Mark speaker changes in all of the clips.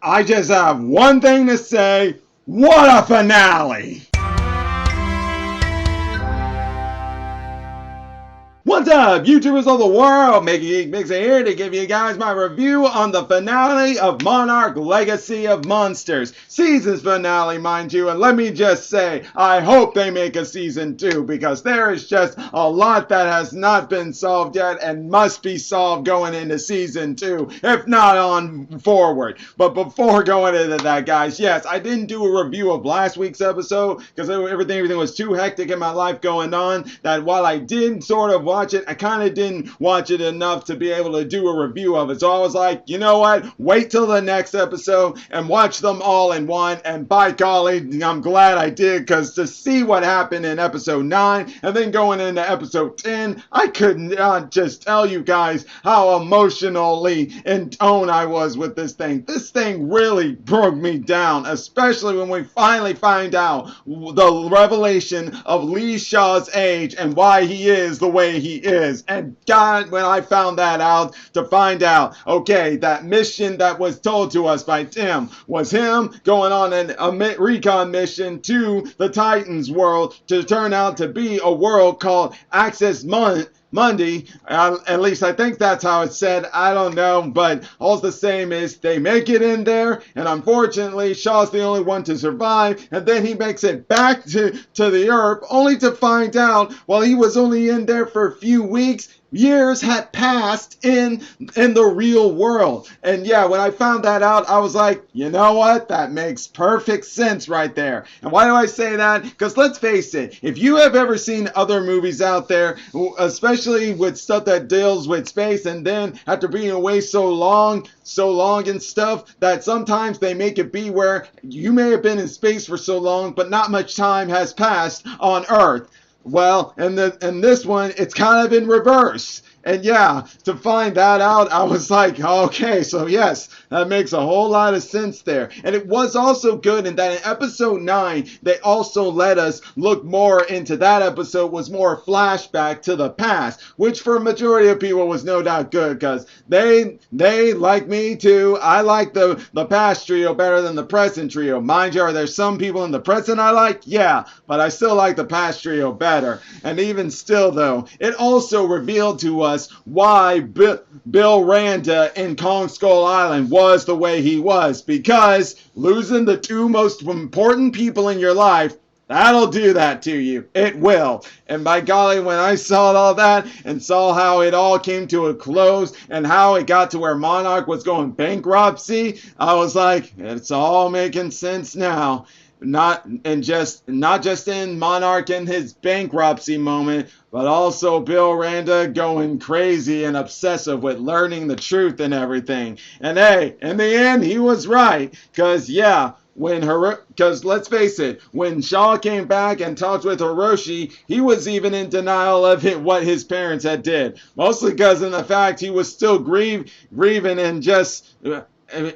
Speaker 1: I just have one thing to say. What a finale! What's up, YouTubers of the world? MegaGeekMixer here to give you guys my review on the finale of Monarch Legacy of Monsters. Season's finale, mind you, and let me just say, I hope they make a season 2 because there is just a lot that has not been solved yet and must be solved going into season 2, if not on forward. But before going into that, guys, yes, I didn't do a review of last week's episode because everything was too hectic in my life going on that while I did sort of watch it, I kind of didn't watch it enough to be able to do a review of it. So I was like, you know what? Wait till the next episode and watch them all in one. And by golly, I'm glad I did, because to see what happened in episode 9 and then going into episode 10, I could not just tell you guys how emotionally in tone I was with this thing. This thing really broke me down, especially when we finally find out the revelation of Lee Shaw's age and why he is the way he is. And God, when I found that out, to find out, okay, that mission that was told to us by Tim was him going on a recon mission to the Titans world to turn out to be a world called Access Monday, at least I think that's how it's said. I don't know, but all the same is they make it in there, and unfortunately Shaw's the only one to survive, and then he makes it back to the Earth, only to find out while he was only in there for a few weeks, years had passed in the real world. And yeah, when I found that out, I was like, you know what? That makes perfect sense right there. And why do I say that? Because let's face it, if you have ever seen other movies out there, especially with stuff that deals with space, and then after being away so long and stuff, that sometimes they make it be where you may have been in space for so long, but not much time has passed on Earth. Well, in this one, it's kind of in reverse. And yeah, to find that out, I was like, okay, so yes, that makes a whole lot of sense there. And it was also good in that in episode 9, they also let us look more into that episode, was more flashback to the past, which for a majority of people was no doubt good, because they like me too. I like the past trio better than the present trio. Mind you, are there some people in the present I like? Yeah, but I still like the past trio better. And even still though, it also revealed to us why Bill Randa in Kong Skull Island was the way he was, because losing the two most important people in your life, that'll do that to you. It will. And by golly, when I saw all that and saw how it all came to a close and how it got to where Monarch was going bankruptcy, I was like, it's all making sense now. Not just in Monarch in his bankruptcy moment, but also Bill Randa going crazy and obsessive with learning the truth and everything. And hey, in the end, he was right. Because yeah, because let's face it, when Shaw came back and talked with Hiroshi, he was even in denial of what his parents had did. Mostly because of the fact he was still grieving and just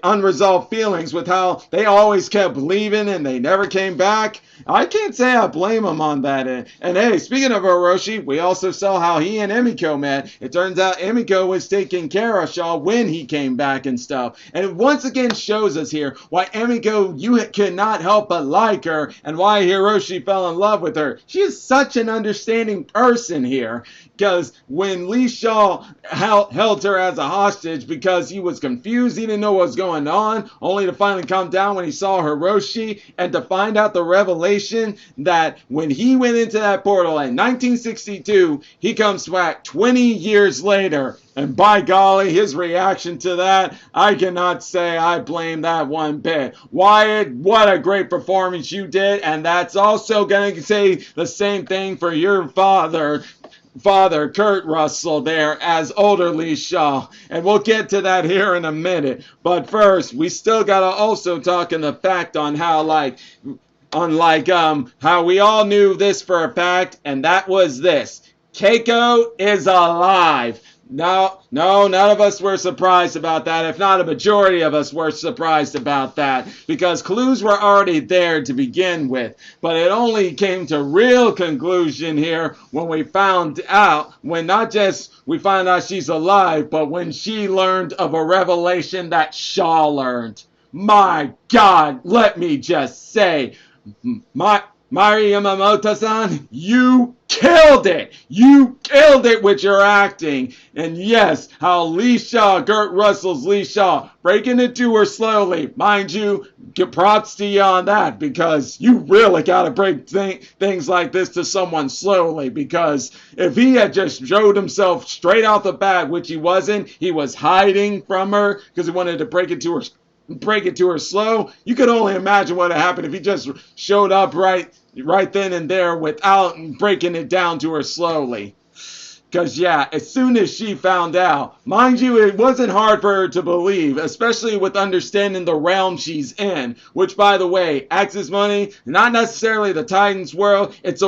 Speaker 1: unresolved feelings with how they always kept leaving and they never came back. I can't say I blame him on that. And hey, speaking of Hiroshi, we also saw how he and Emiko met. It turns out Emiko was taking care of Shaw when he came back and stuff. And it once again shows us here why Emiko, you cannot help but like her, and why Hiroshi fell in love with her. She is such an understanding person here. Because when Lee Shaw held her as a hostage because he was confused, he didn't know what was going on, only to finally come down when he saw Hiroshi, and to find out the revelation that when he went into that portal in 1962, he comes back 20 years later. And by golly, his reaction to that, I cannot say I blame that one bit. Wyatt, what a great performance you did, and that's also going to say the same thing for your father, Kurt Russell there as older Lee Shaw. And we'll get to that here in a minute. But first, we still gotta also talk in the fact on how how we all knew this for a fact, and that was this. Keiko is alive. No, none of us were surprised about that. If not, a majority of us were surprised about that, because clues were already there to begin with. But it only came to real conclusion here when we found out, when not just we found out she's alive, but when she learned of a revelation that Shaw learned. My God, let me just say, my Mari Yamamoto-san, you killed it! You killed it with your acting! And yes, how Lee Shaw, Kurt Russell's Lee Shaw, breaking it to her slowly. Mind you, give props to you on that, because you really gotta break things like this to someone slowly, because if he had just showed himself straight off the bat, which he wasn't, he was hiding from her because he wanted to break it to her slow. You could only imagine what would happen if he just showed up right then and there without breaking it down to her slowly. Because, yeah, as soon as she found out, mind you, it wasn't hard for her to believe, especially with understanding the realm she's in, which, by the way, Axis Money, not necessarily the Titans world, it's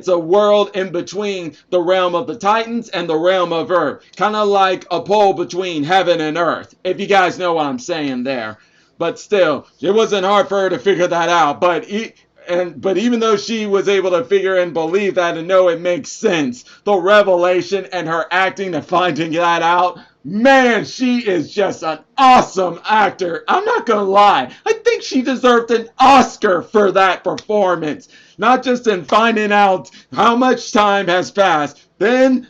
Speaker 1: a world in between the realm of the Titans and the realm of Earth. Kind of like a pole between heaven and earth, if you guys know what I'm saying there. But still, it wasn't hard for her to figure that out, but even though she was able to figure and believe that and know it makes sense, the revelation and her acting to finding that out, man, she is just an awesome actor. I'm not gonna lie. I think she deserved an Oscar for that performance. Not just in finding out how much time has passed. Then,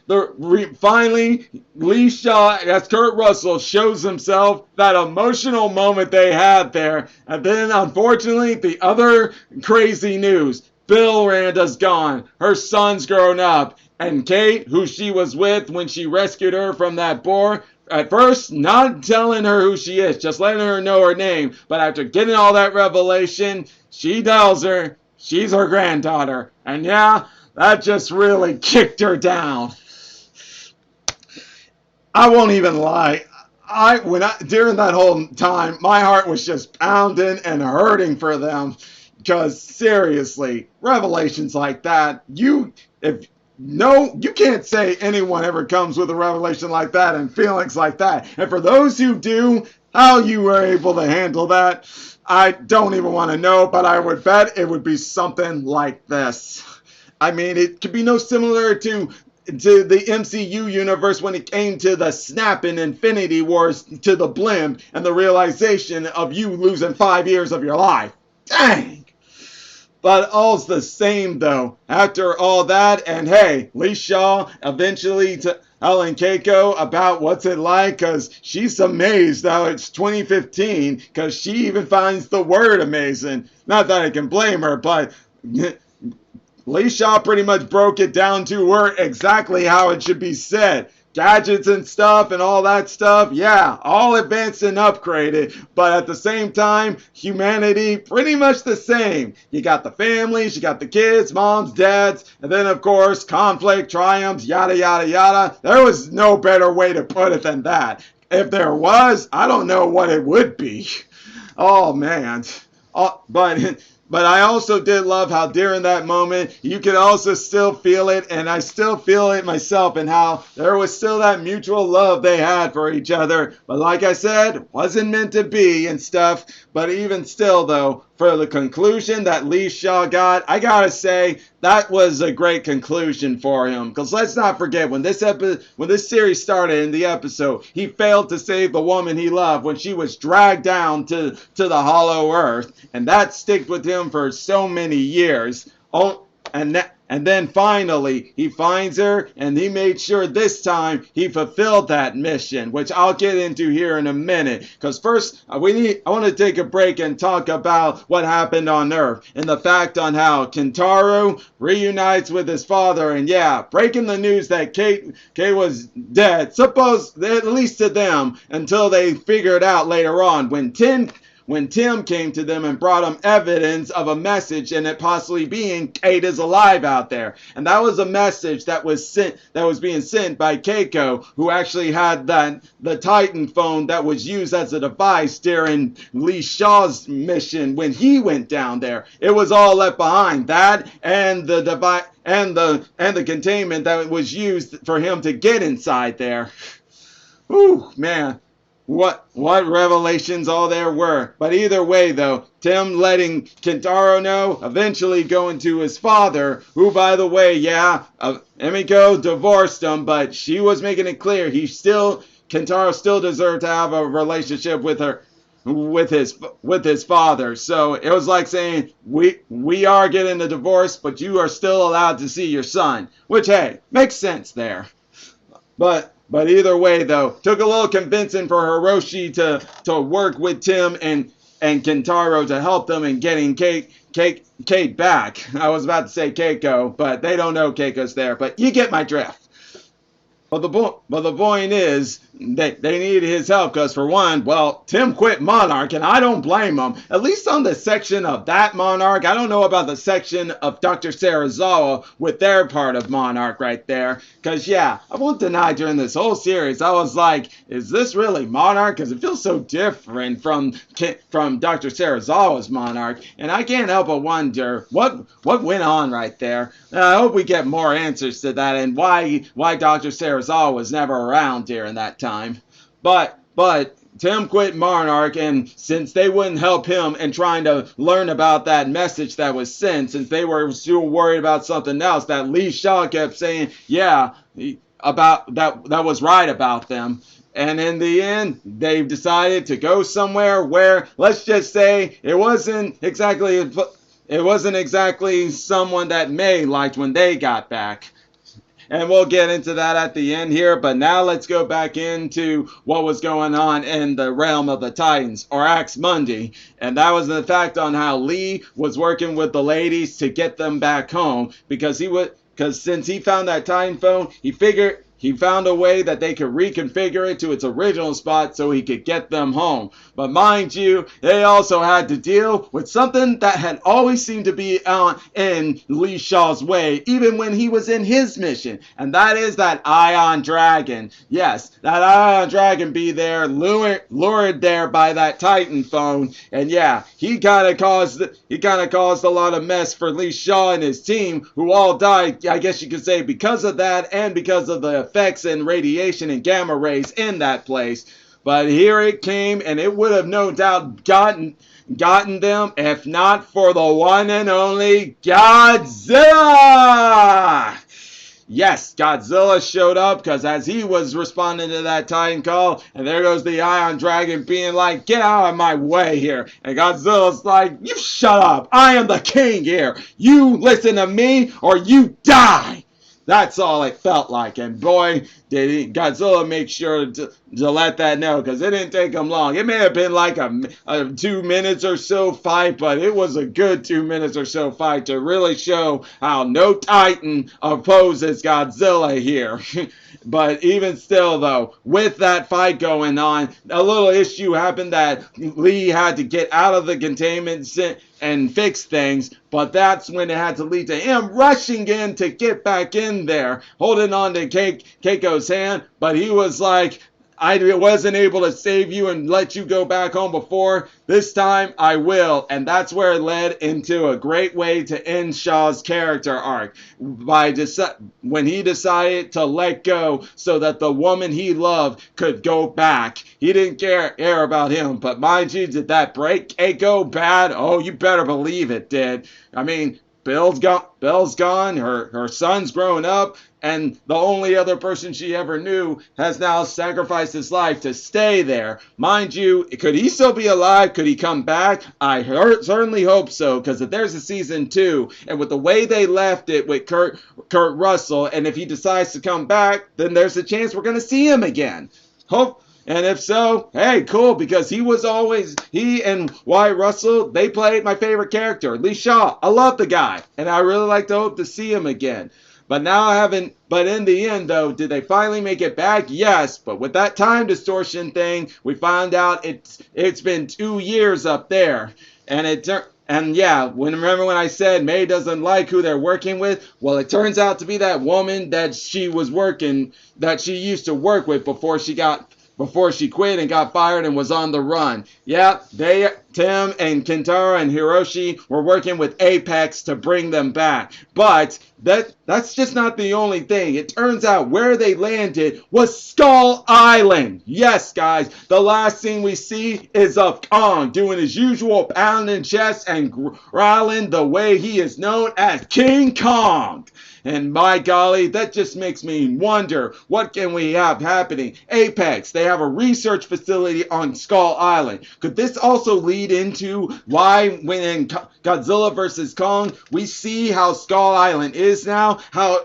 Speaker 1: finally, Lee Shaw, as Kurt Russell, shows himself that emotional moment they had there. And then, unfortunately, the other crazy news. Bill Randa's gone. Her son's grown up. And Kate, who she was with when she rescued her from that boar, at first, not telling her who she is, just letting her know her name. But after getting all that revelation, she tells her she's her granddaughter. And yeah, that just really kicked her down. I won't even lie. During that whole time, my heart was just pounding and hurting for them. Because seriously, revelations like that, you can't say anyone ever comes with a revelation like that and feelings like that. And for those who do, how you were able to handle that, I don't even want to know, but I would bet it would be something like this. I mean, it could be no similar to the MCU universe when it came to the snap in Infinity Wars to the blimp and the realization of you losing 5 years of your life. Dang! But all's the same, though. After all that, and hey, Lee Shaw eventually telling Keiko about what's it like, because she's amazed how it's 2015, because she even finds the word amazing. Not that I can blame her, but Lee Shaw pretty much broke it down to her exactly how it should be said. Gadgets and stuff and all that stuff, yeah, all advanced and upgraded, but at the same time, humanity pretty much the same. You got the families, you got the kids, moms, dads, and then of course, conflict, triumphs, yada yada yada. There was no better way to put it than that. If there was, I don't know what it would be. Oh man. But I also did love how during that moment, you could also still feel it, and I still feel it myself, and how there was still that mutual love they had for each other. But like I said, wasn't meant to be and stuff. But even still, though, for the conclusion that Lee Shaw got, I gotta say, that was a great conclusion for him. Because let's not forget, when this series started in the episode, he failed to save the woman he loved when she was dragged down to the hollow earth. And that stuck with him for so many years. Oh, and then finally, he finds her, and he made sure this time he fulfilled that mission, which I'll get into here in a minute. Because first, I want to take a break and talk about what happened on Earth, and the fact on how Kentaro reunites with his father, and yeah, breaking the news that Kate was dead, at least to them, until they figure it out later on, when Tim came to them and brought them evidence of a message and it possibly being Kate is alive out there. And that was a message that was being sent by Keiko, who actually had the Titan phone that was used as a device during Lee Shaw's mission when he went down there. It was all left behind. That and the device and the containment that was used for him to get inside there. Ooh, man. What revelations all there were. But either way, though, Tim letting Kentaro know, eventually going to his father, who, by the way, yeah, Emiko divorced him, but she was making it clear Kentaro still deserved to have a relationship with with his father. So it was like saying, we are getting a divorce, but you are still allowed to see your son, which, hey, makes sense there. But either way, though, took a little convincing for Hiroshi to work with Tim and Kentaro to help them in getting Kate back. I was about to say Keiko, but they don't know Keiko's there. But you get my drift. But the point is, they needed his help because, for one, well, Tim quit Monarch, and I don't blame him. At least on the section of that Monarch. I don't know about the section of Dr. Serizawa with their part of Monarch right there. Because, yeah, I won't deny during this whole series, I was like, is this really Monarch? Because it feels so different from Dr. Serizawa's Monarch. And I can't help but wonder what went on right there. I hope we get more answers to that and why Dr. Serizawa was never around during that time. But Tim quit Monarch, and since they wouldn't help him in trying to learn about that message that was sent, since they were still worried about something else that Lee Shaw kept saying, yeah, about that was right about them. And in the end, they've decided to go somewhere where, let's just say, it wasn't exactly someone that May liked when they got back. And we'll get into that at the end here, but now let's go back into what was going on in the realm of the Titans, or Axe Mundi. And that was the fact on how Lee was working with the ladies to get them back home, because since he found that Titan phone, he found a way that they could reconfigure it to its original spot so he could get them home. But mind you, they also had to deal with something that had always seemed to be in Lee Shaw's way, even when he was in his mission. And that is that Ion Dragon. Yes, that Ion Dragon be there, lured there by that Titan phone. And yeah, he kind of caused a lot of mess for Lee Shaw and his team, who all died, I guess you could say, because of that and because of the effects and radiation and gamma rays in that place. But here it came, and it would have no doubt gotten them if not for the one and only Godzilla. Yes, Godzilla showed up because as he was responding to that Titan call, and there goes the Ion Dragon being like, get out of my way here. And Godzilla's like, you shut up. I am the king here. You listen to me or you die. That's all it felt like. And boy, did Godzilla make sure to let that know, because it didn't take him long. It may have been like a 2 minutes or so fight, but it was a good 2 minutes or so fight to really show how no Titan opposes Godzilla here. But even still, though, with that fight going on, a little issue happened that Lee had to get out of the containment and fix things, but that's when it had to lead to him rushing in to get back in there, holding on to Keiko's hand, but he was like, I wasn't able to save you and let you go back home before. This time I will. And that's where it led into a great way to end Shaw's character arc. When he decided to let go so that the woman he loved could go back. He didn't care about him. But mind you, did that break Keiko bad? Oh, you better believe it did. I mean, Bill's gone. Her son's grown up. And the only other person she ever knew has now sacrificed his life to stay there. Mind you, could he still be alive? Could he come back? I certainly hope so, because if there's a season 2, and with the way they left it with Kurt Russell, and if he decides to come back, then there's a chance we're going to see him again. And if so, hey, cool, because he and Wyatt Russell, they played my favorite character, Lee Shaw. I love the guy, and I really like to hope to see him again. But in the end, though, did they finally make it back? Yes, but with that time distortion thing, we found out it's been 2 years up there. And yeah, remember when I said May doesn't like who they're working with? Well, it turns out to be that woman that she used to work with before she quit and got fired and was on the run. Yeah, Tim and Kentaro and Hiroshi were working with Apex to bring them back. But that's just not the only thing. It turns out where they landed was Skull Island. Yes, guys, the last scene we see is of Kong doing his usual pounding chest and growling the way he is known as King Kong. And my golly, that just makes me wonder, what can we have happening? Apex, they have a research facility on Skull Island. Could this also lead into why when in Godzilla vs. Kong, we see how Skull Island is now, how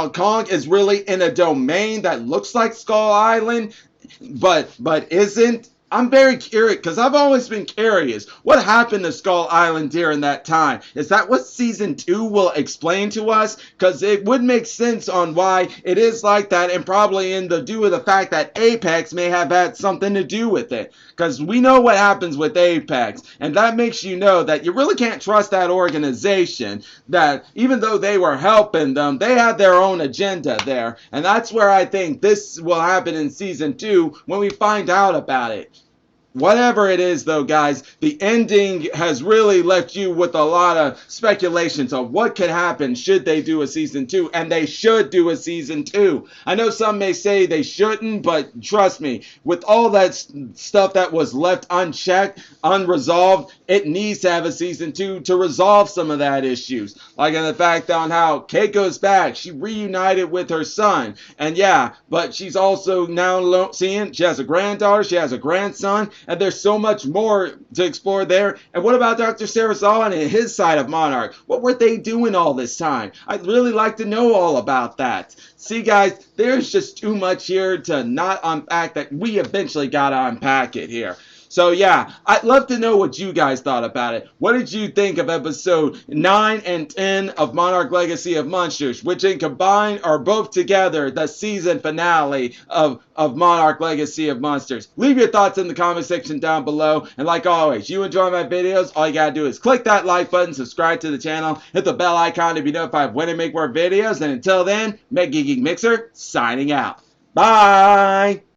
Speaker 1: Kong is really in a domain that looks like Skull Island, but isn't? I'm very curious because I've always been curious. What happened to Skull Island during that time? Is that what season 2 will explain to us? Because it would make sense on why it is like that, and probably in the due of the fact that Apex may have had something to do with it. Because we know what happens with Apex, and that makes you know that you really can't trust that organization. That even though they were helping them, they had their own agenda there, and that's where I think this will happen in season 2 when we find out about it. Whatever it is, though, guys, the ending has really left you with a lot of speculations of what could happen should they do a season 2, and they should do a season 2. I know some may say they shouldn't, but trust me, with all that stuff that was left unchecked, unresolved, it needs to have a season 2 to resolve some of that issues. Like in the fact on how Keiko's back, she reunited with her son, and yeah, but she's also now seeing she has a granddaughter, she has a grandson, and there's so much more to explore there. And what about Dr. Serizawa and his side of Monarch? What were they doing all this time? I'd really like to know all about that. See, guys, there's just too much here to not unpack that we eventually got to unpack it here. So yeah, I'd love to know what you guys thought about it. What did you think of episode 9 and 10 of Monarch Legacy of Monsters, which in combined are both together the season finale of Monarch Legacy of Monsters? Leave your thoughts in the comment section down below. And like always, you enjoy my videos, all you gotta do is click that like button, subscribe to the channel, hit the bell icon to be notified when I make more videos. And until then, MegaGeekMixer signing out. Bye!